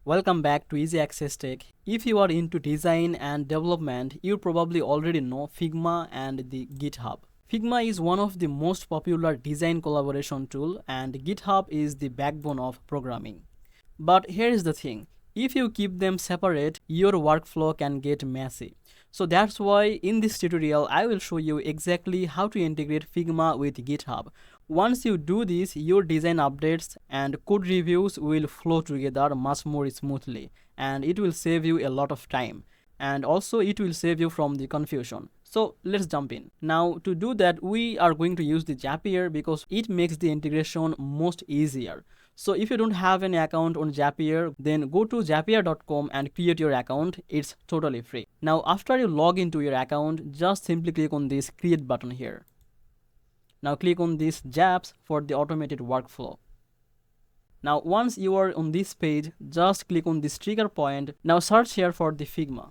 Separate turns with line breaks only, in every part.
Welcome back to Easy Access Tech. If you are into design and development, you probably already know Figma and the GitHub. Figma is one of the most popular design collaboration tool and GitHub is the backbone of programming. But here is the thing, if you keep them separate, your workflow can get messy. So that's why in this tutorial, I will show you exactly how to integrate Figma with GitHub. Once you do this, your design updates and code reviews will flow together much more smoothly, and it will save you a lot of time. And also it will save you from the confusion. So let's jump in. Now to do that, we are going to use the Zapier because it makes the integration most easier. So if you don't have any account on Zapier, then go to zapier.com and create your account. It's totally free. Now after you log into your account, just simply click on this create button here. Now click on this Zaps for the automated workflow. Now once you are on this page, just click on this trigger point. Now search here for the Figma.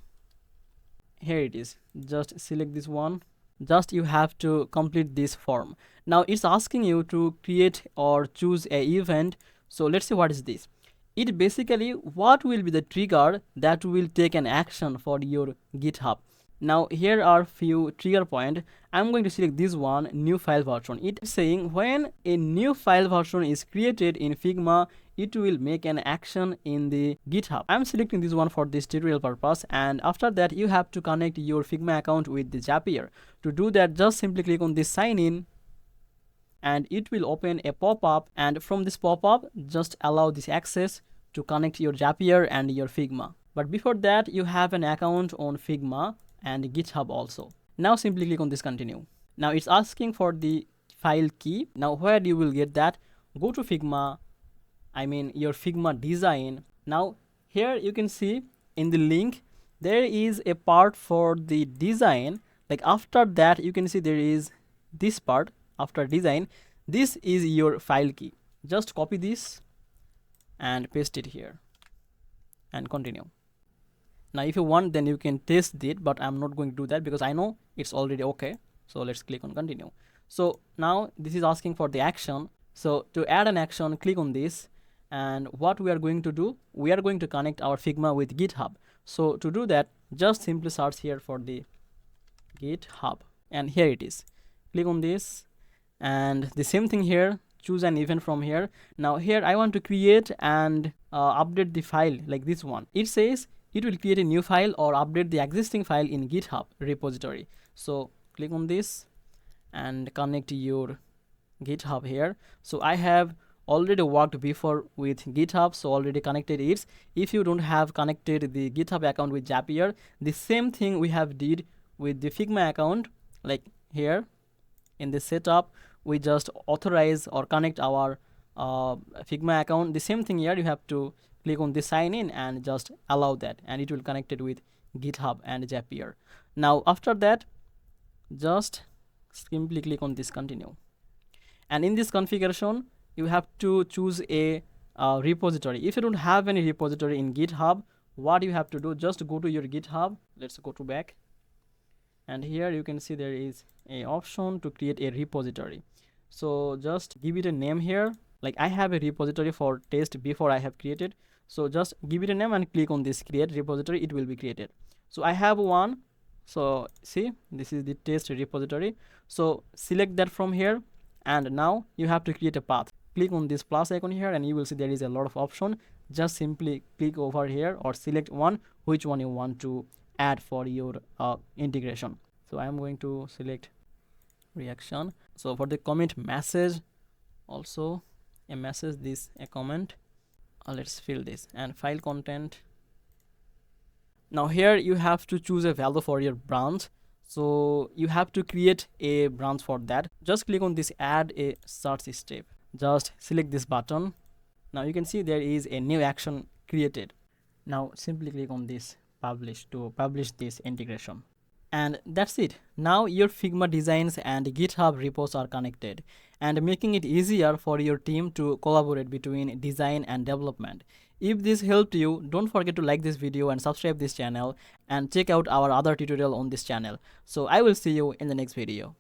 Here it is. Just select this one. Just you have to complete this form. Now it's asking you to create or choose a event. So let's see what is this. It basically what will be the trigger that will take an action for your GitHub. Now here are few trigger point. I'm going to select this one, new file version. It's saying when a new file version is created in Figma, it will make an action in the GitHub. I'm selecting this one for this tutorial purpose, and after that you have to connect your Figma account with the Zapier. To do that, just simply click on this sign in and it will open a pop-up, and from this pop-up just allow this access to connect your Zapier and your Figma. But before that, you have an account on Figma and GitHub also. Now simply click on this continue. Now it's asking for the file key. Now where you will get that, go to Figma, your Figma design. Now here you can see in the link there is a part for the design. Like after that you can see there is this part after design. This is your file key. Just copy this and paste it here and continue. Now if you want, then you can test it, but I'm not going to do that because I know it's already okay. So let's click on continue. So now this is asking for the action. So to add an action, click on this, and what we are going to do, we are going to connect our Figma with GitHub. So to do that, just simply search here for the GitHub, and here it is. Click on this and the same thing here, choose an event from here. Now here I want to create and update the file like this one. It says it will create a new file or update the existing file in GitHub repository. So click on this and connect your GitHub here. So I have already worked before with GitHub, so already connected it. If you don't have connected the GitHub account with Zapier, the same thing we have did with the Figma account. Like here in the setup, we just authorize or connect our Figma account. The same thing here, you have to click on the sign in and just allow that, and it will connect it with GitHub and Zapier. Now after that, just simply click on this continue, and in this configuration you have to choose a repository. If you don't have any repository in GitHub, what you have to do, just go to your GitHub. Let's go to back, and here you can see there is a option to create a repository. So just give it a name here. Like I have a repository for test before I have created, so just give it a name and click on this create repository. It will be created. So I have one. So see, this is the test repository. So select that from here, and now you have to create a path. Click on this plus icon here and you will see there is a lot of option. Just simply click over here or select one, which one you want to add for your integration. So I am going to select reaction. So for the comment message, also a message, this a comment. Let's fill this, and file content. Now here you have to choose a value for your branch. So you have to create a branch for that. Just click on this add a search step. Just select this button. Now you can see there is a new action created. Now simply click on this publish to publish this integration. And that's it. Now your Figma designs and GitHub repos are connected, and making it easier for your team to collaborate between design and development. If this helped you, don't forget to like this video and subscribe this channel, and check out our other tutorial on this channel. So I will see you in the next video.